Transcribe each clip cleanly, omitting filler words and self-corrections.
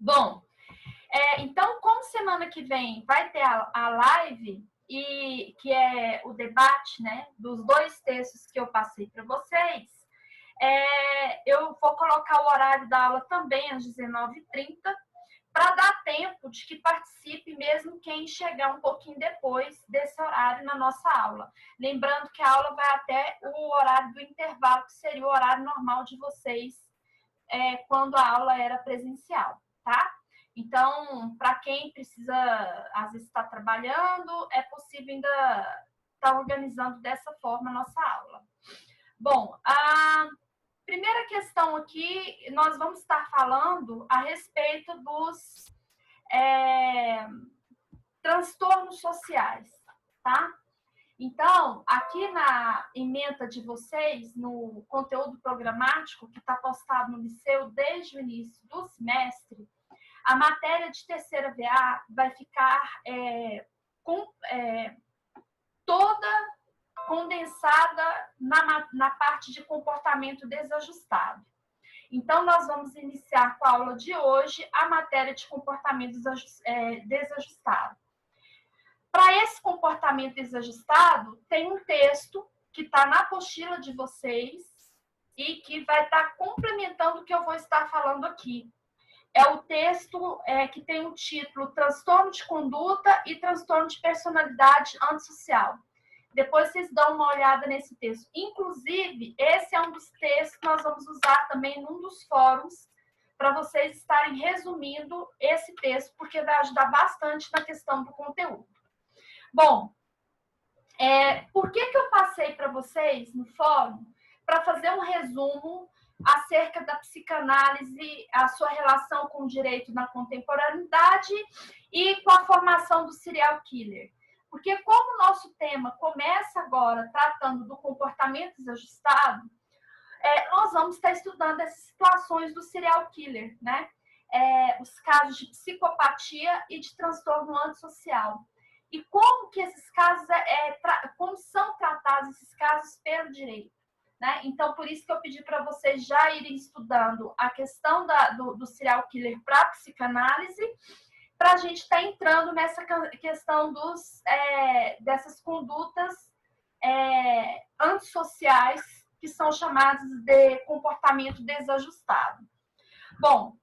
Bom, então, como semana que vem vai ter a live, e que é o debate, né, dos dois textos que eu passei para vocês, eu vou colocar o horário da aula também às 19h30, para dar tempo de que participe mesmo quem chegar um pouquinho depois desse horário na nossa aula. Lembrando que a aula vai até o horário do intervalo, que seria o horário normal de vocês quando a aula era presencial, tá? Então, para quem precisa, às vezes, estar trabalhando, é possível ainda estar organizando dessa forma a nossa aula. Bom, a primeira questão aqui, nós vamos estar falando a respeito dos transtornos sociais, tá? Então, aqui na ementa de vocês, no conteúdo programático que está postado no Liceu desde o início do semestre, a matéria de terceira VA vai ficar toda condensada na parte de comportamento desajustado. Então, nós vamos iniciar com a aula de hoje a matéria de comportamento desajustado. Para esse comportamento desajustado, tem um texto que está na apostila de vocês e que vai estar complementando o que eu vou estar falando aqui. É o texto que tem o título Transtorno de Conduta e Transtorno de Personalidade Antissocial. Depois vocês dão uma olhada nesse texto. Inclusive, esse é um dos textos que nós vamos usar também num dos fóruns para vocês estarem resumindo esse texto, porque vai ajudar bastante na questão do conteúdo. Bom, por que eu passei para vocês no fórum? Para fazer um resumo acerca da psicanálise, a sua relação com o direito na contemporaneidade e com a formação do serial killer. Porque como o nosso tema começa agora tratando do comportamento desajustado, nós vamos estar estudando as situações do serial killer, né? Os casos de psicopatia e de transtorno antissocial. E como que esses casos, como são tratados esses casos pelo direito. Né? Então, por isso que eu pedi para vocês já irem estudando a questão do serial killer para psicanálise, para a gente estar entrando nessa questão dessas condutas antissociais, que são chamadas de comportamento desajustado. Bom,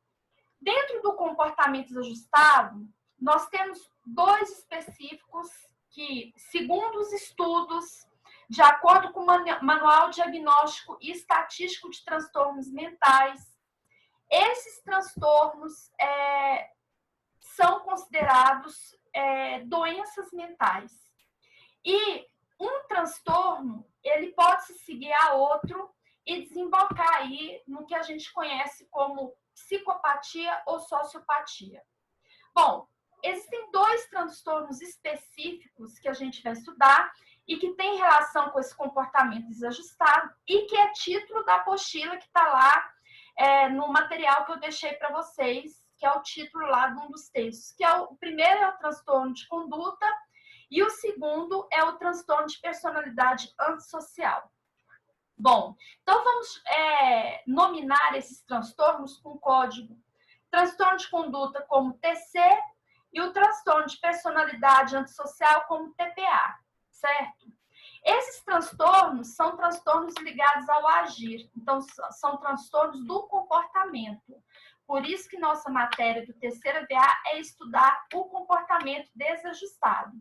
dentro do comportamento desajustado, nós temos dois específicos que, segundo os estudos, de acordo com o Manual Diagnóstico e Estatístico de Transtornos Mentais, esses transtornos são considerados doenças mentais. E um transtorno, ele pode se seguir a outro e desembocar aí no que a gente conhece como psicopatia ou sociopatia. Bom, existem dois transtornos específicos que a gente vai estudar e que tem relação com esse comportamento desajustado e que é título da apostila que está lá no material que eu deixei para vocês, que é o título lá de um dos textos, que o primeiro é o transtorno de conduta e o segundo é o transtorno de personalidade antissocial. Bom, então vamos nominar esses transtornos com código transtorno de conduta como TC e o transtorno de personalidade antissocial como TPA, certo? Esses transtornos são transtornos ligados ao agir, então são transtornos do comportamento. Por isso que nossa matéria do terceira VA é estudar o comportamento desajustado.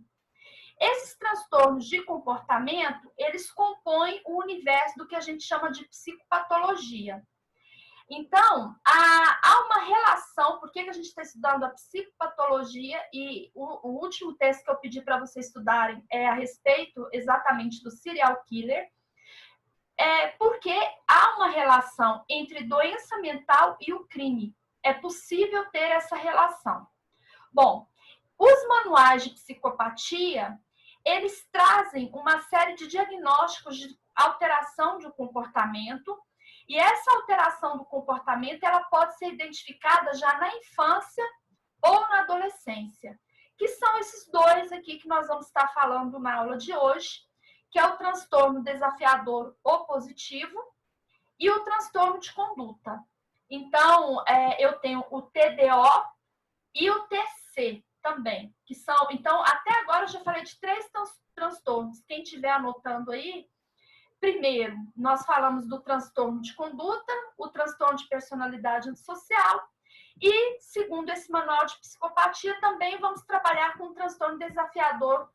Esses transtornos de comportamento, eles compõem o universo do que a gente chama de psicopatologia. Então, há uma relação, por que a gente está estudando a psicopatologia, e o último texto que eu pedi para vocês estudarem é a respeito exatamente do serial killer, porque há uma relação entre doença mental e o crime. É possível ter essa relação. Bom, os manuais de psicopatia, eles trazem uma série de diagnósticos de alteração do comportamento, e essa alteração do comportamento ela pode ser identificada já na infância ou na adolescência, que são esses dois aqui que nós vamos estar falando na aula de hoje, que é o transtorno desafiador opositivo e o transtorno de conduta. Então, eu tenho o TDO e o TC também, que são... Então, até agora eu já falei de 3 transtornos. Quem estiver anotando aí, primeiro, nós falamos do transtorno de conduta, o transtorno de personalidade antissocial, e, segundo esse manual de psicopatia, também vamos trabalhar com o transtorno desafiador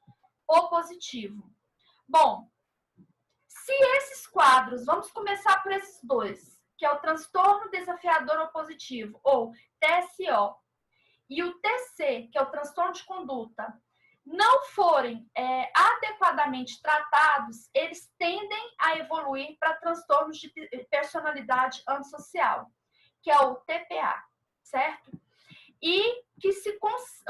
opositivo. Bom, se esses quadros, vamos começar por esses 2, que é o transtorno desafiador opositivo, ou TSO, e o TC, que é o transtorno de conduta, não forem adequadamente tratados, eles tendem a evoluir para transtornos de personalidade antissocial, que é o TPA, certo? E que se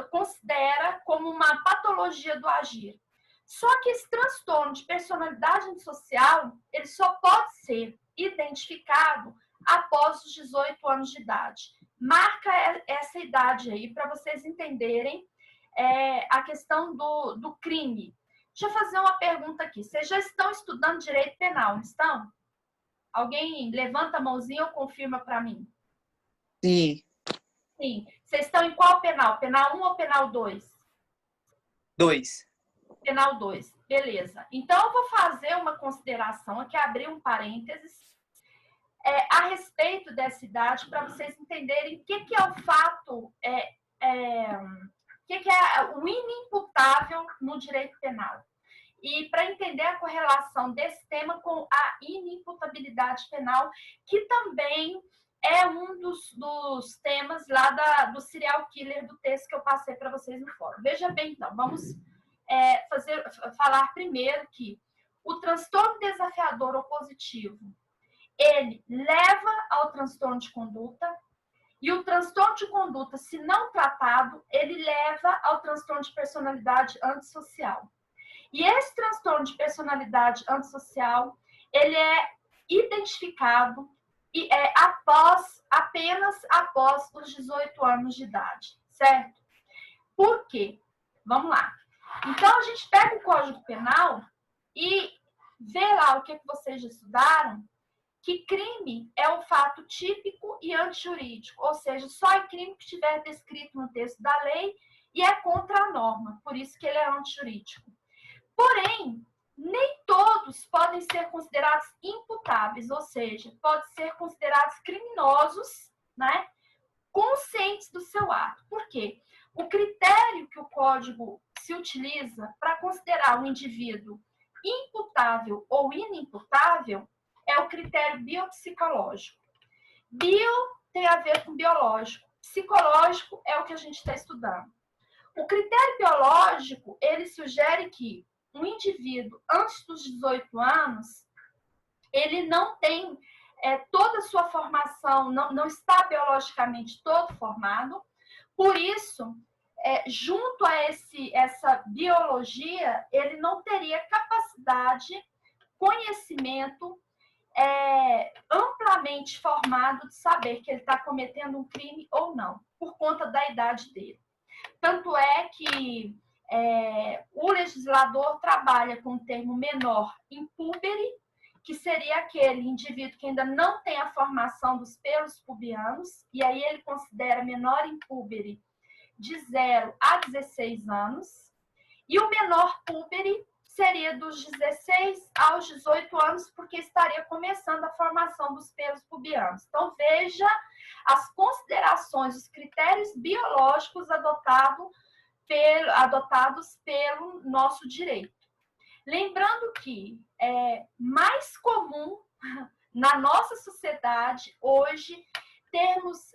considera como uma patologia do agir. Só que esse transtorno de personalidade antissocial, ele só pode ser identificado após os 18 anos de idade. Marca essa idade aí para vocês entenderem a questão do crime. Deixa eu fazer uma pergunta aqui. Vocês já estão estudando direito penal, não estão? Alguém levanta a mãozinha ou confirma para mim? Sim. Sim. Vocês estão em qual penal? Penal 1 ou penal 2? 2. Penal 2. Beleza. Então, eu vou fazer uma consideração aqui, abrir um parênteses, a respeito dessa idade, para vocês entenderem o que é o fato, o que é o inimputável no direito penal. E para entender a correlação desse tema com a inimputabilidade penal, que também é um dos temas lá do serial killer do texto que eu passei para vocês no fórum. Veja bem, então, vamos falar primeiro que o transtorno desafiador opositivo, ele leva ao transtorno de conduta, e o transtorno de conduta, se não tratado, ele leva ao transtorno de personalidade antissocial. E esse transtorno de personalidade antissocial, ele é identificado apenas após os 18 anos de idade, certo? Por quê? Vamos lá. Então, a gente pega o Código Penal e vê lá o que vocês já estudaram, que crime é um fato típico e antijurídico, ou seja, só é crime que estiver descrito no texto da lei e é contra a norma, por isso que ele é antijurídico. Porém, nem todos podem ser considerados imputáveis, ou seja, podem ser considerados criminosos, né, conscientes do seu ato. Por quê? O critério que o Código se utiliza para considerar um indivíduo imputável ou inimputável é o critério biopsicológico. Bio tem a ver com biológico, psicológico é o que a gente está estudando. O critério biológico, ele sugere que um indivíduo antes dos 18 anos, ele não tem toda a sua formação, não está biologicamente todo formado, por isso, junto a essa biologia, ele não teria capacidade, conhecimento amplamente formado de saber que ele está cometendo um crime ou não, por conta da idade dele. Tanto é que o legislador trabalha com o termo menor impúbere, que seria aquele indivíduo que ainda não tem a formação dos pelos pubianos, e aí ele considera menor impúbere de 0 a 16 anos, e o menor púbere seria dos 16 aos 18 anos, porque estaria começando a formação dos pelos pubianos. Então, veja as considerações, os critérios biológicos adotados pelo nosso direito. Lembrando que é mais comum na nossa sociedade hoje termos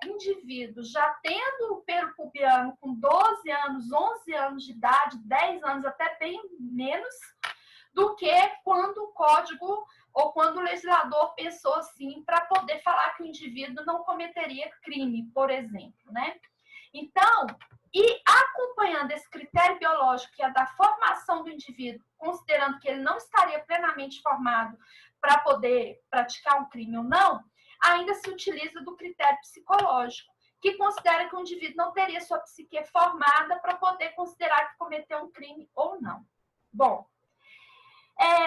indivíduos já tendo o pelo pubiano com 12 anos, 11 anos de idade, 10 anos, até bem menos, do que quando o código ou quando o legislador pensou assim para poder falar que o indivíduo não cometeria crime, por exemplo, né? Então, e acompanhando esse critério biológico, que é da formação do indivíduo, considerando que ele não estaria plenamente formado para poder praticar um crime ou não, ainda se utiliza do critério psicológico, que considera que o indivíduo não teria sua psique formada para poder considerar que cometeu um crime ou não. Bom,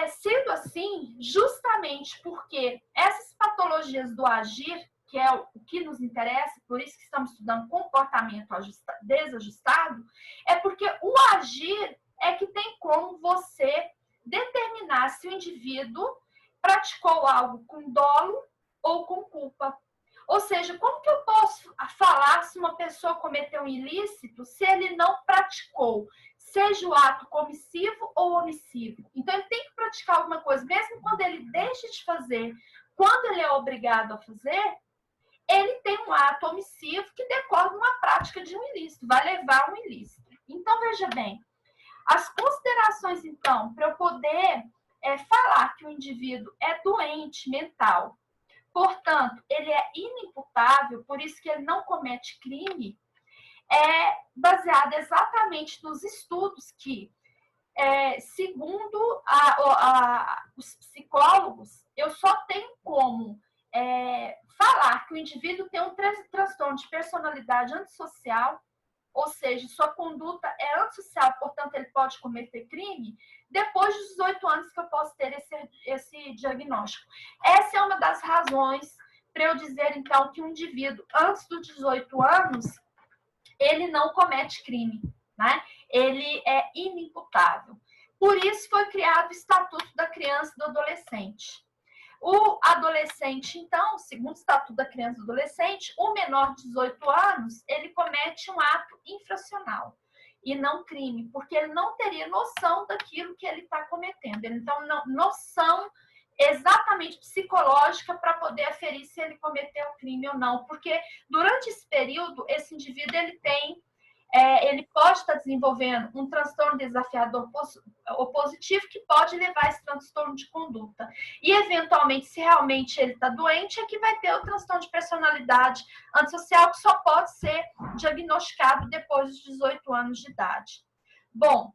sendo assim, justamente porque essas patologias do agir, que é o que nos interessa, por isso que estamos estudando comportamento desajustado, é porque o agir é que tem como você determinar se o indivíduo praticou algo com dolo ou com culpa. Ou seja, como que eu posso falar se uma pessoa cometeu um ilícito se ele não praticou, seja o ato comissivo ou omissivo? Então, ele tem que praticar alguma coisa, mesmo quando ele deixa de fazer, quando ele é obrigado a fazer, ele tem um ato omissivo que decorre de uma prática de um ilícito, vai levar a um ilícito. Então, veja bem, as considerações, então, para eu poder falar que o indivíduo é doente mental, portanto, ele é inimputável, por isso que ele não comete crime, é baseado exatamente nos estudos que, segundo os psicólogos, eu só tenho como falar que o indivíduo tem um transtorno de personalidade antissocial, ou seja, sua conduta é antissocial, portanto, ele pode cometer crime, depois dos 18 anos que eu posso ter esse diagnóstico. Essa é uma das razões para eu dizer, então, que um indivíduo, antes dos 18 anos, ele não comete crime, né? Ele é inimputável. Por isso foi criado o Estatuto da Criança e do Adolescente. O adolescente, então, segundo o Estatuto da Criança e do Adolescente, o menor de 18 anos, ele comete um ato infracional e não crime, porque ele não teria noção daquilo que ele está cometendo. Ele não tem noção exatamente psicológica para poder aferir se ele cometeu crime ou não, porque durante esse período, esse indivíduo ele pode estar desenvolvendo um transtorno desafiador opositivo que pode levar a esse transtorno de conduta. E, eventualmente, se realmente ele está doente, é que vai ter o transtorno de personalidade antissocial, que só pode ser diagnosticado depois dos 18 anos de idade. Bom,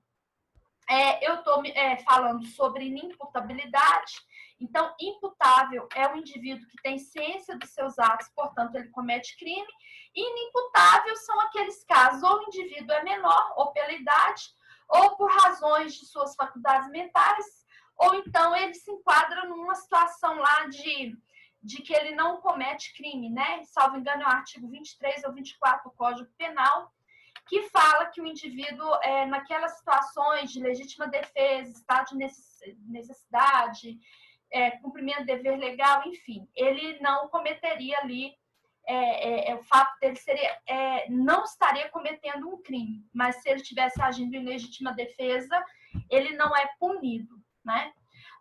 eu estou falando sobre inimputabilidade. Então, imputável é o indivíduo que tem ciência dos seus atos, portanto, ele comete crime. Inimputável são aqueles casos, ou o indivíduo é menor, ou pela idade, ou por razões de suas faculdades mentais, ou então ele se enquadra numa situação lá de que ele não comete crime, né? Salvo engano, é o artigo 23 ou 24 do Código Penal, que fala que o indivíduo, naquelas situações de legítima defesa, estado de necessidade, cumprimento de dever legal, enfim, ele não cometeria ali, o fato dele não estaria cometendo um crime, mas se ele estivesse agindo em legítima defesa, ele não é punido, né?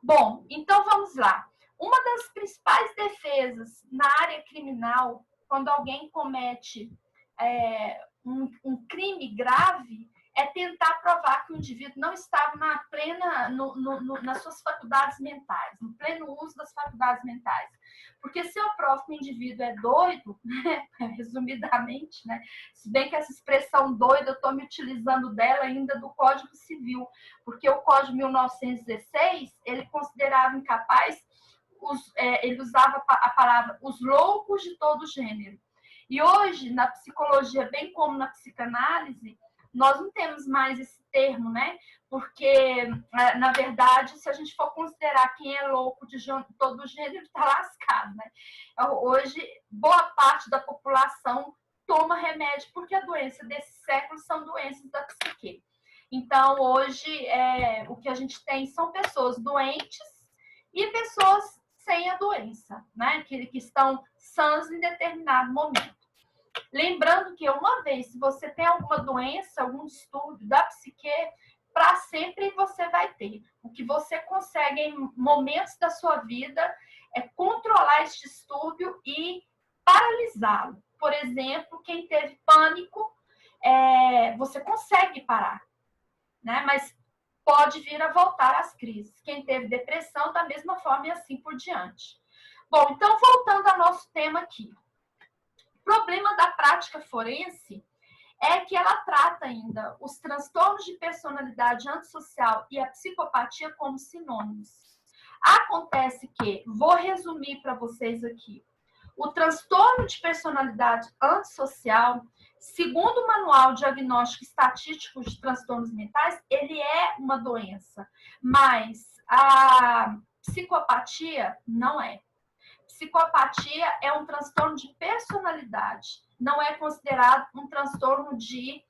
Bom, então vamos lá. Uma das principais defesas na área criminal, quando alguém comete um crime grave, é tentar provar que o indivíduo não estava nas suas faculdades mentais, no pleno uso das faculdades mentais. Porque se eu provo que o indivíduo é doido, né, resumidamente, né, se bem que essa expressão doido, eu estou me utilizando dela ainda do Código Civil, porque o Código de 1916, ele considerava incapaz, ele usava a palavra os loucos de todo gênero. E hoje, na psicologia, bem como na psicanálise, nós não temos mais esse termo, né? Porque, na verdade, se a gente for considerar quem é louco de todo gênero, está lascado, né? Hoje, boa parte da população toma remédio, porque a doença desse século são doenças da psique. Então, hoje, o que a gente tem são pessoas doentes e pessoas sem a doença, né? Que estão sãs em determinado momento. Lembrando que, uma vez, se você tem alguma doença, algum distúrbio da psique, para sempre você vai ter. O que você consegue em momentos da sua vida é controlar esse distúrbio e paralisá-lo. Por exemplo, quem teve pânico, você consegue parar, né? Mas pode vir a voltar às crises. Quem teve depressão, da mesma forma, e assim por diante. Bom, então, voltando ao nosso tema aqui. O problema da prática forense é que ela trata ainda os transtornos de personalidade antissocial e a psicopatia como sinônimos. Acontece que, vou resumir para vocês aqui, o transtorno de personalidade antissocial, segundo o Manual Diagnóstico Estatístico de Transtornos Mentais, ele é uma doença, mas a psicopatia não é. psicopatia é um transtorno de personalidade, não é considerado um transtorno de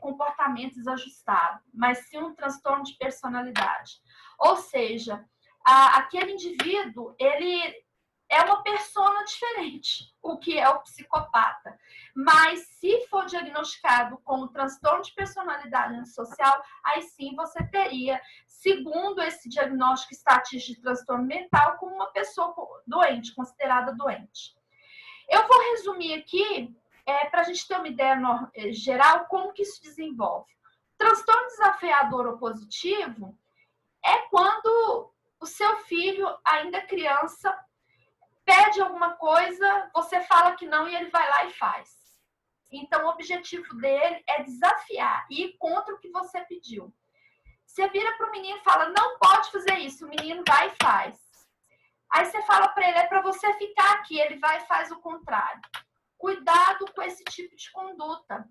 comportamento desajustado, mas sim um transtorno de personalidade. Ou seja, aquele indivíduo, ele é uma persona diferente, o que é o psicopata. Mas se for diagnosticado como transtorno de personalidade antissocial, aí sim você teria, segundo esse diagnóstico estatístico de transtorno mental, como uma pessoa doente, considerada doente. Eu vou resumir aqui, para a gente ter uma ideia geral, como que isso desenvolve. Transtorno desafiador opositivo é quando o seu filho, ainda criança, pede alguma coisa, você fala que não e ele vai lá e faz. Então, o objetivo dele é desafiar, ir contra o que você pediu. Você vira para o menino e fala, não pode fazer isso, o menino vai e faz. Aí você fala para ele, é para você ficar aqui, ele vai e faz o contrário. Cuidado com esse tipo de conduta.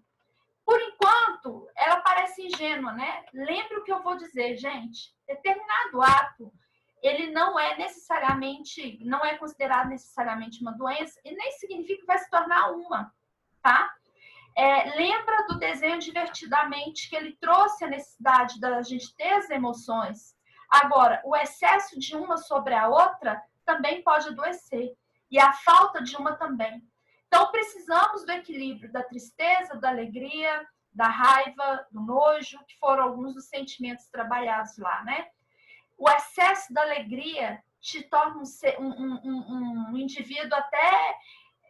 Por enquanto, ela parece ingênua, né? Lembre o que eu vou dizer, gente. Determinado ato, ele não é considerado necessariamente uma doença e nem significa que vai se tornar uma, tá? Lembra do desenho Divertidamente, que ele trouxe a necessidade da gente ter as emoções. Agora, o excesso de uma sobre a outra também pode adoecer. E a falta de uma também. Então, precisamos do equilíbrio da tristeza, da alegria, da raiva, do nojo, que foram alguns dos sentimentos trabalhados lá, né? O excesso da alegria te torna um indivíduo até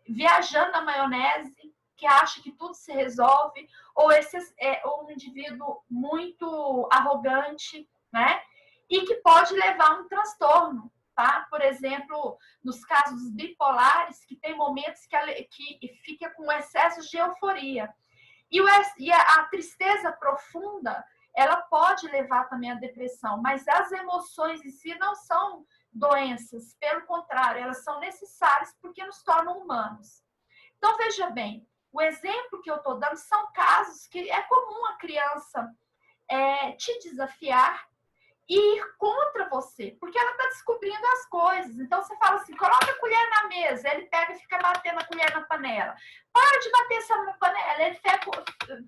viajando na maionese, que acha que tudo se resolve, ou um indivíduo muito arrogante, né? E que pode levar a um transtorno, tá? Por exemplo, nos casos bipolares, que tem momentos que fica com excessos de euforia. E a tristeza profunda, ela pode levar também à depressão, mas as emoções em si não são doenças, pelo contrário, elas são necessárias porque nos tornam humanos. Então, veja bem, o exemplo que eu estou dando são casos que é comum a criança te desafiar e ir contra você, porque ela está descobrindo as coisas. Então, você fala assim, coloca a colher na mesa, ele pega e fica batendo a colher na panela. Para de bater essa panela, ele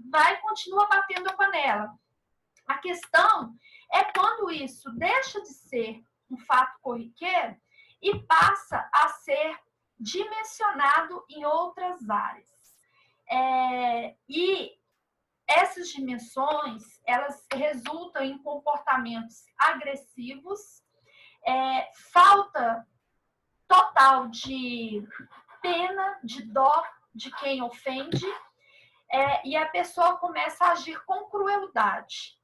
vai e continua batendo a panela. A questão é quando isso deixa de ser um fato corriqueiro e passa a ser dimensionado em outras áreas. E essas dimensões, elas resultam em comportamentos agressivos, falta total de pena, de dó de quem ofende, e a pessoa começa a agir com crueldade.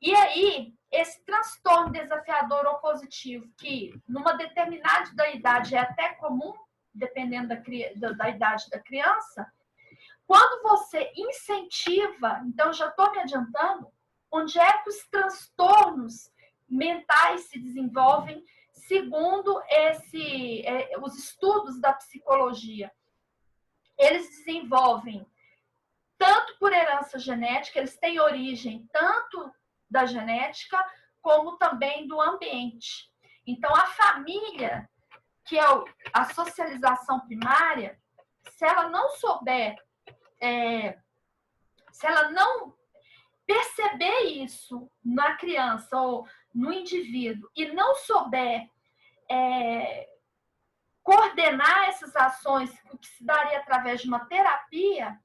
E aí, esse transtorno desafiador opositivo, que numa determinada idade é até comum, dependendo da idade da criança, quando você incentiva, então já estou me adiantando, onde é que os transtornos mentais se desenvolvem segundo os estudos da psicologia? Eles desenvolvem tanto por herança genética, eles têm origem tanto da genética, como também do ambiente. Então, a família, que é a socialização primária, se ela não souber, se ela não perceber isso na criança ou no indivíduo e não souber coordenar essas ações, o que se daria através de uma terapia,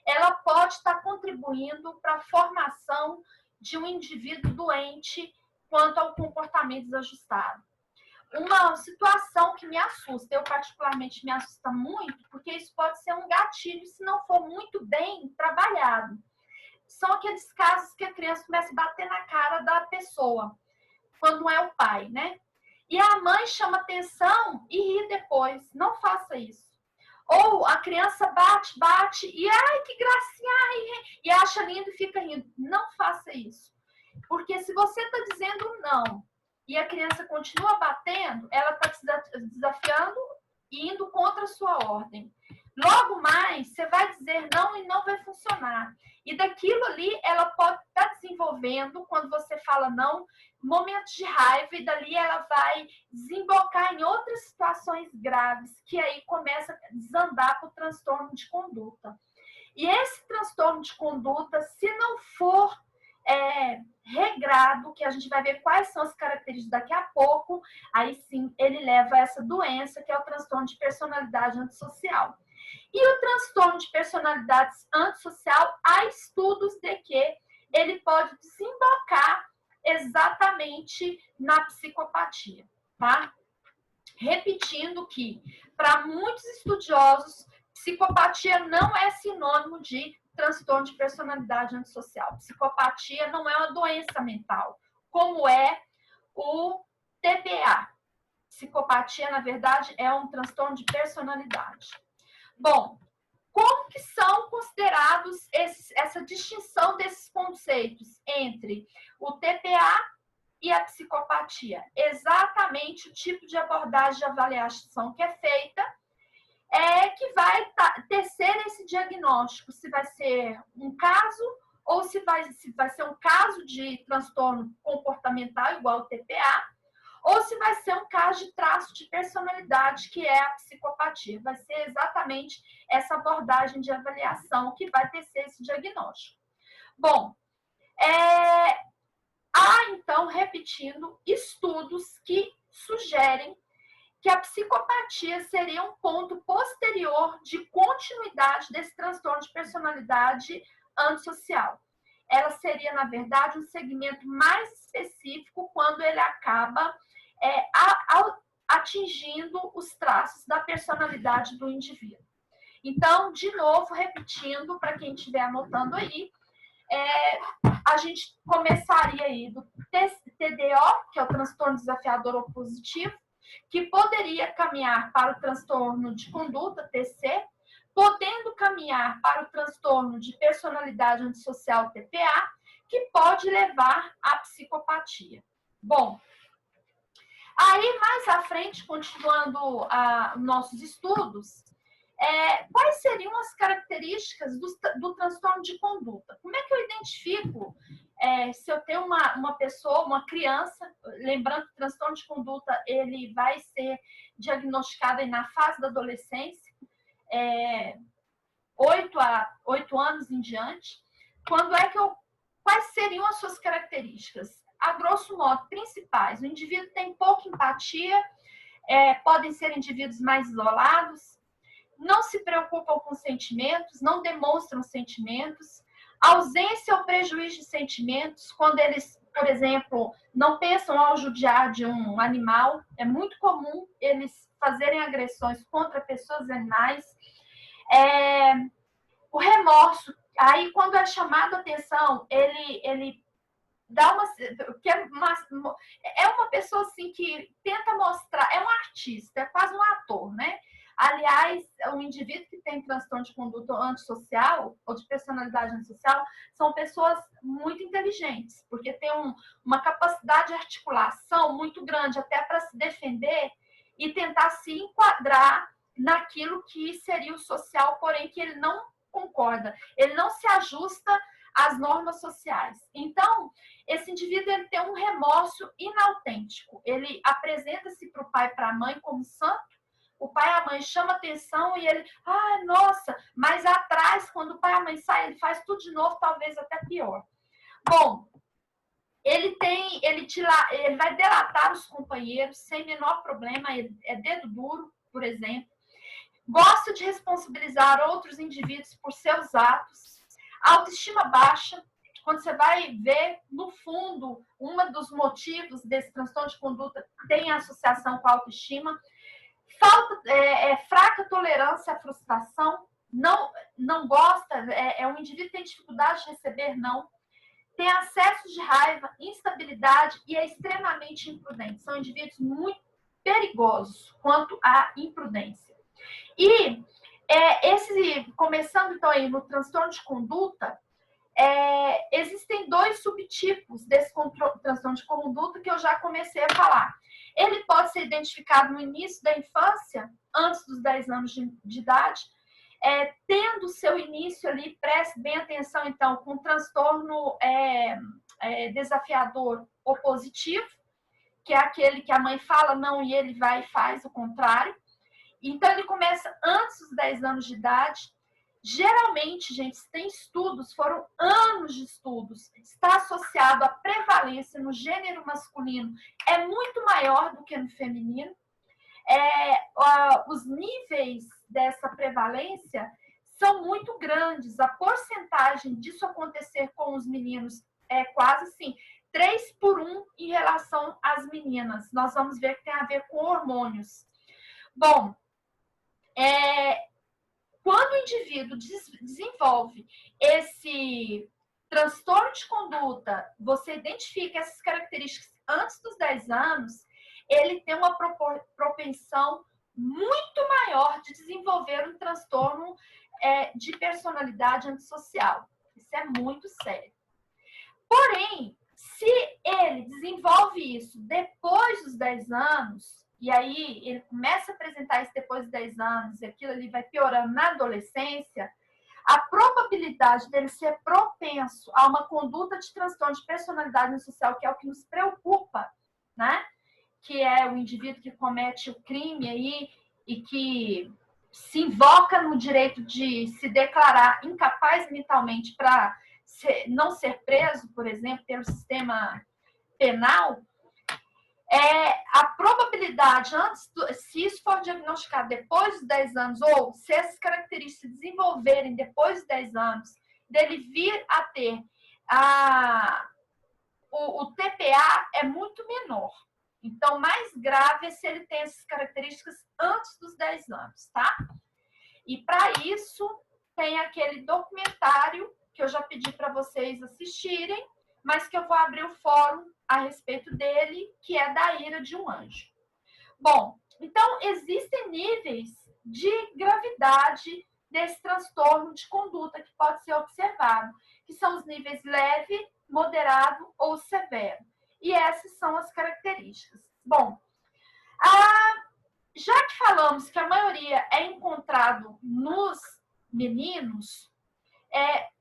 ela pode estar contribuindo para a formação de um indivíduo doente quanto ao comportamento desajustado. Uma situação que me assusta, eu particularmente me assusta muito, porque isso pode ser um gatilho se não for muito bem trabalhado. São aqueles casos que a criança começa a bater na cara da pessoa, quando é o pai, né? E a mãe chama atenção e ri depois. Não faça isso. Ou a criança bate e ai, que gracinha, ai, e acha lindo e fica rindo. Não faça isso. Porque se você está dizendo não e a criança continua batendo, ela está te desafiando e indo contra a sua ordem. Logo mais, você vai dizer não e não vai funcionar. funcionar. E daquilo ali, ela pode estar desenvolvendo, quando você fala não, momentos de raiva, e dali ela vai desembocar em outras situações graves, que aí começa a desandar para o transtorno de conduta. E esse transtorno de conduta, se não for regrado, que a gente vai ver quais são as características daqui a pouco, aí sim ele leva a essa doença, que é o transtorno de personalidade antissocial. E o transtorno de personalidade antissocial, há estudos de que ele pode desembocar exatamente na psicopatia, tá? Repetindo que, para muitos estudiosos, psicopatia não é sinônimo de transtorno de personalidade antissocial. Psicopatia não é uma doença mental, como é o TPA. Psicopatia, na verdade, é um transtorno de personalidade. Bom, como que são considerados essa distinção desses conceitos entre o TPA e a psicopatia? Exatamente o tipo de abordagem de avaliação que é feita que vai tecer esse diagnóstico, se vai ser um caso ou se vai ser um caso de transtorno comportamental, igual o TPA, ou se vai ser um caso de traço de personalidade, que é a psicopatia. Vai ser exatamente essa abordagem de avaliação que vai tecer esse diagnóstico. Bom, há, então, repetindo, estudos que sugerem que a psicopatia seria um ponto posterior de continuidade desse transtorno de personalidade antissocial. Ela seria, na verdade, um segmento mais específico quando ele acaba atingindo os traços da personalidade do indivíduo. Então, de novo, repetindo, para quem estiver anotando aí, a gente começaria aí do TDO, que é o transtorno desafiador opositivo, que poderia caminhar para o transtorno de conduta, TC, podendo caminhar para o transtorno de personalidade antissocial, TPA, que pode levar à psicopatia. Bom, aí mais à frente, continuando nossos estudos, quais seriam as características do transtorno de conduta? Como é que eu identifico se eu tenho uma pessoa, uma criança, lembrando que o transtorno de conduta ele vai ser diagnosticado aí na fase da adolescência, 8 anos em diante, quais seriam as suas características? A grosso modo, principais, o indivíduo tem pouca empatia, podem ser indivíduos mais isolados, não se preocupam com sentimentos, não demonstram sentimentos, ausência ou prejuízo de sentimentos, quando eles, por exemplo, não pensam ao judiar de um animal, é muito comum eles fazerem agressões contra pessoas e animais. O remorso, aí quando é chamado a atenção, ele dá é uma pessoa assim que tenta mostrar, é um artista, é quase um ator, né? Aliás, um indivíduo que tem transtorno de conduta antissocial ou de personalidade antissocial são pessoas muito inteligentes, porque tem uma capacidade de articulação muito grande até para se defender e tentar se enquadrar naquilo que seria o social, porém que ele não concorda, ele não se ajusta às normas sociais. Então, esse indivíduo ele tem um remorso inautêntico, ele apresenta-se para o pai e para a mãe como santo, o pai e a mãe chamam atenção e ele, nossa, mas atrás, quando o pai e a mãe saem, ele faz tudo de novo, talvez até pior. Bom, ele vai delatar os companheiros sem menor problema, ele é dedo duro, por exemplo. Gosta de responsabilizar outros indivíduos por seus atos. Autoestima baixa. Quando você vai ver, no fundo, um dos motivos desse transtorno de conduta tem associação com a autoestima. Fraca tolerância à frustração, não gosta, um indivíduo que tem dificuldade de receber não, tem acessos de raiva, instabilidade e é extremamente imprudente. São indivíduos muito perigosos quanto à imprudência. E começando então aí no transtorno de conduta, existem 2 subtipos desse transtorno de conduta que eu já comecei a falar. Ele pode ser identificado no início da infância, antes dos 10 anos de idade. tendo seu início ali, preste bem atenção, então, com transtorno desafiador opositivo, que é aquele que a mãe fala não e ele vai e faz o contrário. Então, ele começa antes dos 10 anos de idade. Geralmente, gente, tem estudos, foram anos de estudos, está associado à prevalência no gênero masculino, é muito maior do que no feminino. Os níveis dessa prevalência são muito grandes. A porcentagem disso acontecer com os meninos é quase assim, 3-1 em relação às meninas. Nós vamos ver que tem a ver com hormônios. Bom, quando o indivíduo desenvolve esse transtorno de conduta, você identifica essas características antes dos 10 anos, ele tem uma propensão muito maior de desenvolver um transtorno de personalidade antissocial. Isso é muito sério. Porém, se ele desenvolve isso depois dos 10 anos, e aí ele começa a apresentar isso depois dos 10 anos, e aquilo ali vai piorando na adolescência, a probabilidade dele ser propenso a uma conduta de transtorno de personalidade antissocial, que é o que nos preocupa, né? Que é o indivíduo que comete o crime aí e que se invoca no direito de se declarar incapaz mentalmente para não ser preso, por exemplo, pelo sistema penal, a probabilidade, se isso for diagnosticado depois dos 10 anos, ou se essas características se desenvolverem depois dos 10 anos, dele vir a ter o TPA é muito menor. Então, mais grave é se ele tem essas características antes dos 10 anos, tá? E para isso, tem aquele documentário que eu já pedi para vocês assistirem, mas que eu vou abrir o fórum a respeito dele, que é Da Ira de um Anjo. Bom, então existem níveis de gravidade desse transtorno de conduta que pode ser observado, que são os níveis leve, moderado ou severo. E essas são as características. Bom, já que falamos que a maioria é encontrado nos meninos,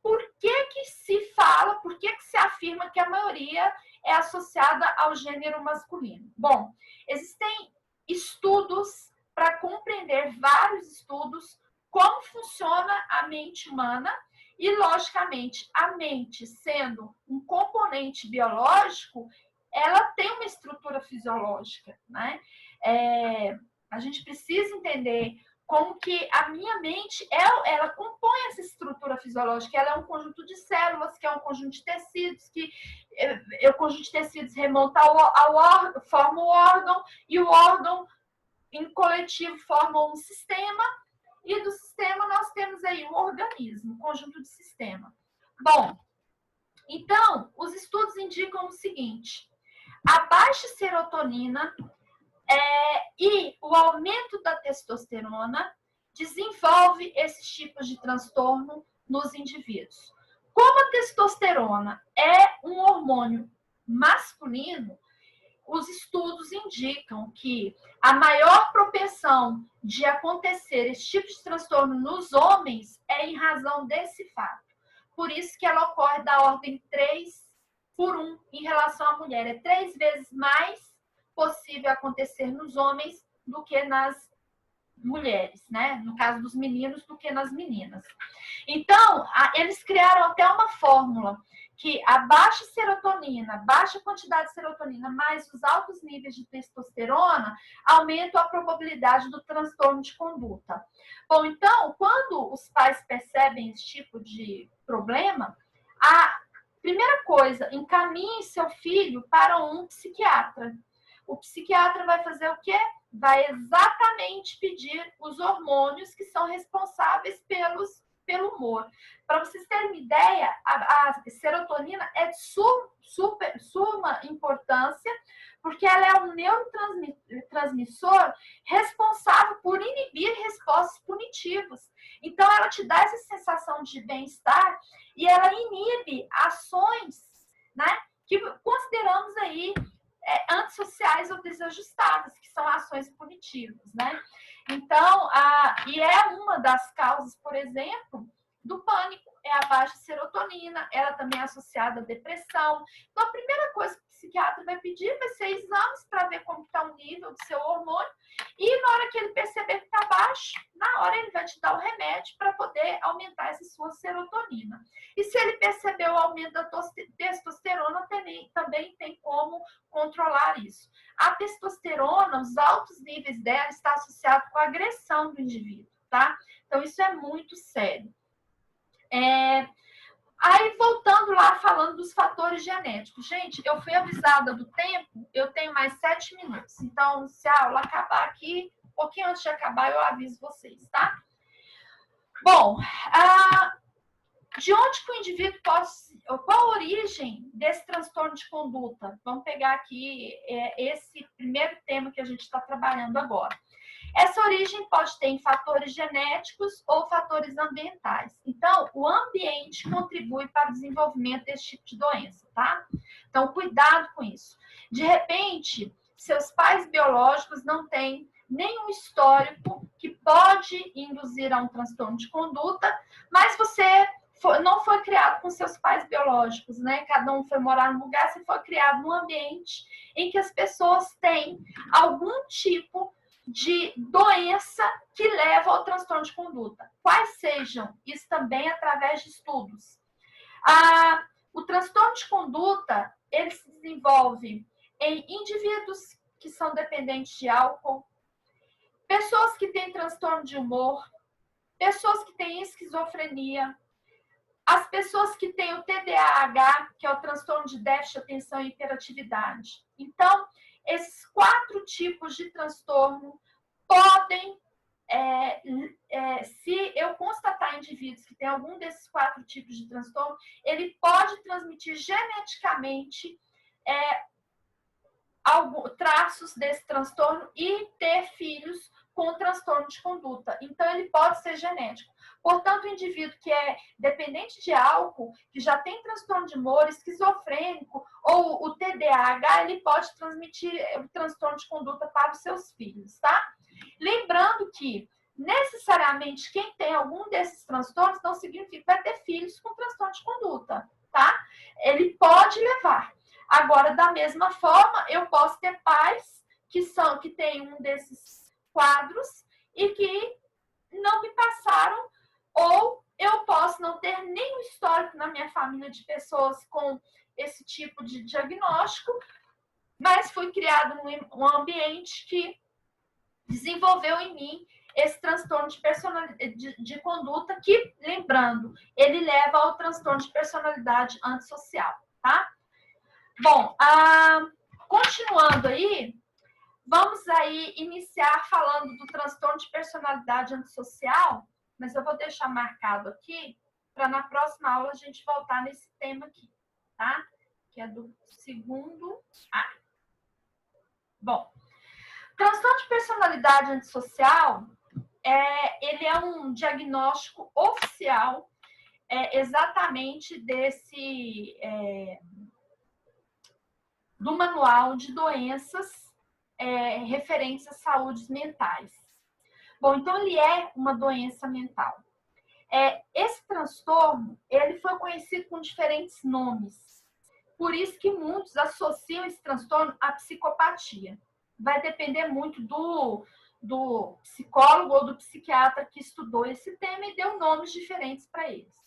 por que se fala, por que se afirma que a maioria é associada ao gênero masculino? Bom, existem estudos para compreender, vários estudos, como funciona a mente humana e, logicamente, a mente, sendo um componente biológico, ela tem uma estrutura fisiológica, né? A gente precisa entender como que a minha mente, ela compõe essa estrutura fisiológica, ela é um conjunto de células, que é um conjunto de tecidos, que o conjunto de tecidos remonta ao órgão, forma o órgão, e o órgão, em coletivo, forma um sistema, e do sistema nós temos aí um organismo, um conjunto de sistema. Bom, então, os estudos indicam o seguinte: a baixa serotonina e o aumento da testosterona desenvolve esses tipos de transtorno nos indivíduos. Como a testosterona é um hormônio masculino, os estudos indicam que a maior propensão de acontecer esse tipo de transtorno nos homens é em razão desse fato. Por isso que ela ocorre da ordem 3-1 em relação à mulher. É 3 vezes mais possível acontecer nos homens do que nas mulheres, né? No caso dos meninos, do que nas meninas. Então, eles criaram até uma fórmula que a baixa serotonina, baixa quantidade de serotonina, mais os altos níveis de testosterona, aumentam a probabilidade do transtorno de conduta. Bom, então, quando os pais percebem esse tipo de problema, a primeira coisa, encaminhe seu filho para um psiquiatra. O psiquiatra vai fazer o quê? Vai exatamente pedir os hormônios que são responsáveis pelo humor. Para vocês terem uma ideia, a serotonina é de suma importância, porque ela é um neurotransmissor responsável por inibir respostas punitivas. Então, ela te dá essa sensação de bem-estar e ela inibe ações, né, que consideramos aí antissociais ou desajustadas, que são ações punitivas, né? Então, e é uma das causas, por exemplo, do pânico, é a baixa serotonina, ela também é associada à depressão. Então, a primeira coisa que o psiquiatra vai pedir vai ser exames para ver como está o nível do seu hormônio, e na hora que ele perceber que está baixo, na hora ele vai te dar o remédio para poder aumentar essa sua serotonina. E se ele perceber o aumento da testosterona, também tem como controlar isso. A testosterona, os altos níveis dela, está associado com a agressão do indivíduo, tá? Então, isso é muito sério. Aí, voltando lá, falando dos fatores genéticos. Gente, eu fui avisada do tempo, eu tenho mais 7 minutos. Então, se a aula acabar aqui, um pouquinho antes de acabar, eu aviso vocês, tá? Bom, de onde que o indivíduo pode... Qual a origem desse transtorno de conduta? Vamos pegar aqui esse primeiro tema que a gente está trabalhando agora. Essa origem pode ter em fatores genéticos ou fatores ambientais. Então, o ambiente contribui para o desenvolvimento desse tipo de doença, tá? Então, cuidado com isso. De repente, seus pais biológicos não têm nenhum histórico que pode induzir a um transtorno de conduta, mas você não foi criado com seus pais biológicos, né? Cada um foi morar num lugar, você foi criado num ambiente em que as pessoas têm algum tipo de doença que leva ao transtorno de conduta. Quais sejam? Isso também através de estudos. O transtorno de conduta, ele se desenvolve em indivíduos que são dependentes de álcool, pessoas que têm transtorno de humor, pessoas que têm esquizofrenia, as pessoas que têm o TDAH, que é o transtorno de déficit de atenção e hiperatividade. Então, esses 4 tipos de transtorno podem, se eu constatar indivíduos que têm algum desses 4 tipos de transtorno, ele pode transmitir geneticamente traços desse transtorno e ter filhos com transtorno de conduta. Então, ele pode ser genético. Portanto, o indivíduo que é dependente de álcool, que já tem transtorno de humor, esquizofrênico ou o TDAH, ele pode transmitir o transtorno de conduta para os seus filhos, tá? Lembrando que, necessariamente, quem tem algum desses transtornos não significa que vai ter filhos com transtorno de conduta, tá? Ele pode levar. Agora, da mesma forma, eu posso ter pais que têm um desses quadros e que não me passaram, ou eu posso não ter nenhum histórico na minha família de pessoas com esse tipo de diagnóstico, mas fui criado num ambiente que desenvolveu em mim esse transtorno de conduta que, lembrando, ele leva ao transtorno de personalidade antissocial, tá? Bom, continuando aí, vamos aí iniciar falando do transtorno de personalidade antissocial, mas eu vou deixar marcado aqui para na próxima aula a gente voltar nesse tema aqui, tá? Que é do segundo A. Bom, transtorno de personalidade antissocial, ele é um diagnóstico oficial exatamente do manual de doenças referentes à saúde mentais. Bom, então ele é uma doença mental. Esse transtorno, ele foi conhecido com diferentes nomes. Por isso que muitos associam esse transtorno à psicopatia. Vai depender muito do psicólogo ou do psiquiatra que estudou esse tema e deu nomes diferentes para eles.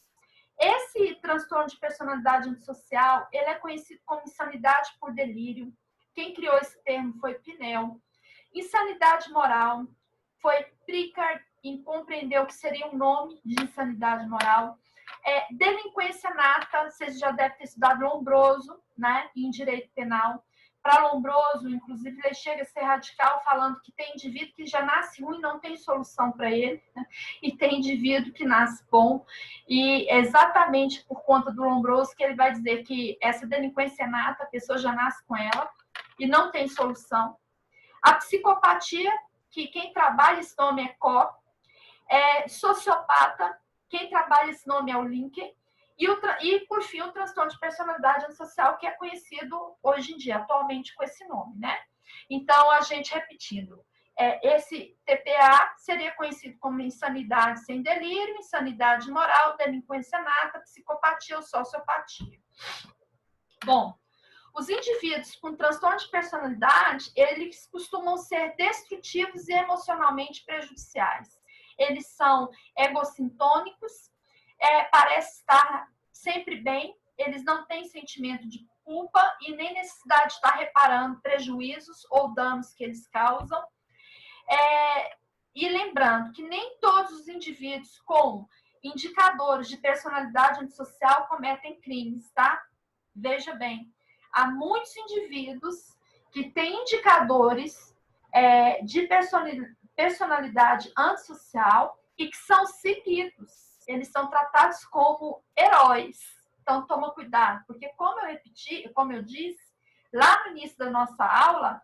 Esse transtorno de personalidade antissocial, ele é conhecido como insanidade por delírio. Quem criou esse termo foi Pinel. Insanidade moral foi Pricard, e compreendeu que seria um nome de insanidade moral. Delinquência nata, vocês já devem ter estudado Lombroso, né, em direito penal. Para Lombroso, inclusive, ele chega a ser radical, falando que tem indivíduo que já nasce ruim e não tem solução para ele, né? E tem indivíduo que nasce bom. E é exatamente por conta do Lombroso que ele vai dizer que essa delinquência nata, a pessoa já nasce com ela e não tem solução. A psicopatia, que quem trabalha esse nome é Có. Sociopata, quem trabalha esse nome é o Lincoln. E, por fim, o transtorno de personalidade antissocial, que é conhecido hoje em dia, atualmente, com esse nome, né? Então, a gente repetindo, esse TPA seria conhecido como insanidade sem delírio, insanidade moral, delinquência nata, psicopatia ou sociopatia. Bom, os indivíduos com transtorno de personalidade, eles costumam ser destrutivos e emocionalmente prejudiciais. Eles são egocintônicos, parece estar sempre bem, eles não têm sentimento de culpa e nem necessidade de estar reparando prejuízos ou danos que eles causam. E lembrando que nem todos os indivíduos com indicadores de personalidade antissocial cometem crimes, tá? Veja bem, há muitos indivíduos que têm indicadores de personalidade antissocial e que são seguidos. Eles são tratados como heróis. Então, toma cuidado, porque como eu disse, lá no início da nossa aula,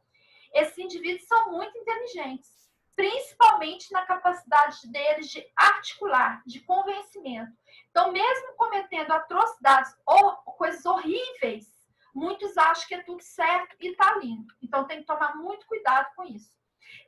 esses indivíduos são muito inteligentes, principalmente na capacidade deles de articular, de convencimento. Então, mesmo cometendo atrocidades ou coisas horríveis, muitos acham que é tudo certo e tá lindo. Então, tem que tomar muito cuidado com isso.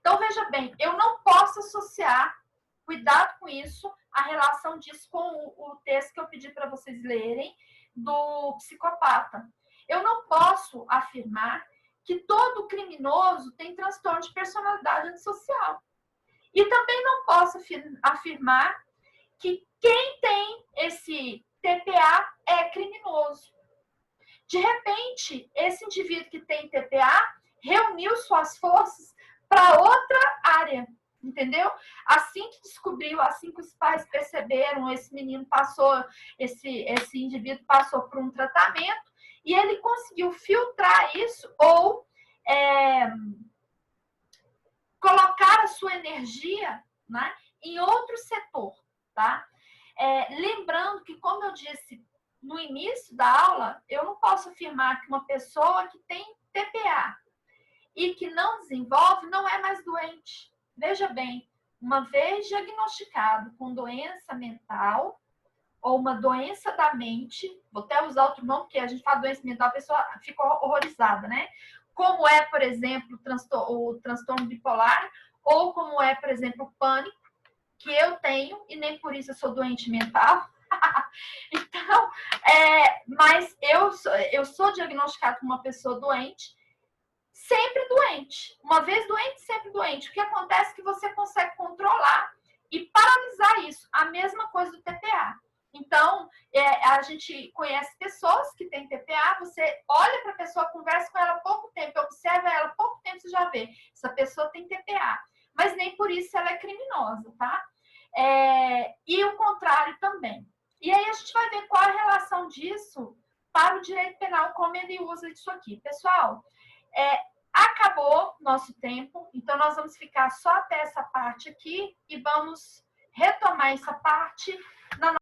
Então, veja bem, eu não posso associar, cuidado com isso, a relação disso com o texto que eu pedi para vocês lerem, do psicopata. Eu não posso afirmar que todo criminoso tem transtorno de personalidade antissocial. E também não posso afirmar que quem tem esse TPA é criminoso. De repente, esse indivíduo que tem TPA reuniu suas forças para outra área, entendeu? Assim que descobriu, assim que os pais perceberam, esse menino passou, esse indivíduo passou por um tratamento e ele conseguiu filtrar isso ou colocar a sua energia, né, em outro setor, tá? Lembrando que, como eu disse no início da aula, eu não posso afirmar que uma pessoa que tem TPA e que não desenvolve não é mais doente. Veja bem, uma vez diagnosticado com doença mental ou uma doença da mente, vou até usar outro nome, porque a gente fala doença mental, a pessoa fica horrorizada, né? Como é, por exemplo, o transtorno bipolar, ou como é, por exemplo, o pânico, que eu tenho, e nem por isso eu sou doente mental. Então, mas eu sou diagnosticada como uma pessoa doente, sempre doente. Uma vez doente, sempre doente. O que acontece é que você consegue controlar e paralisar isso. A mesma coisa do TPA. Então, a gente conhece pessoas que têm TPA, você olha para a pessoa, conversa com ela há pouco tempo, observa ela há pouco tempo, você já vê. Essa pessoa tem TPA. Mas nem por isso ela é criminosa, tá? E o contrário também. E aí a gente vai ver qual a relação disso para o direito penal, como ele usa isso aqui. Pessoal, acabou nosso tempo, então nós vamos ficar só até essa parte aqui e vamos retomar essa parte na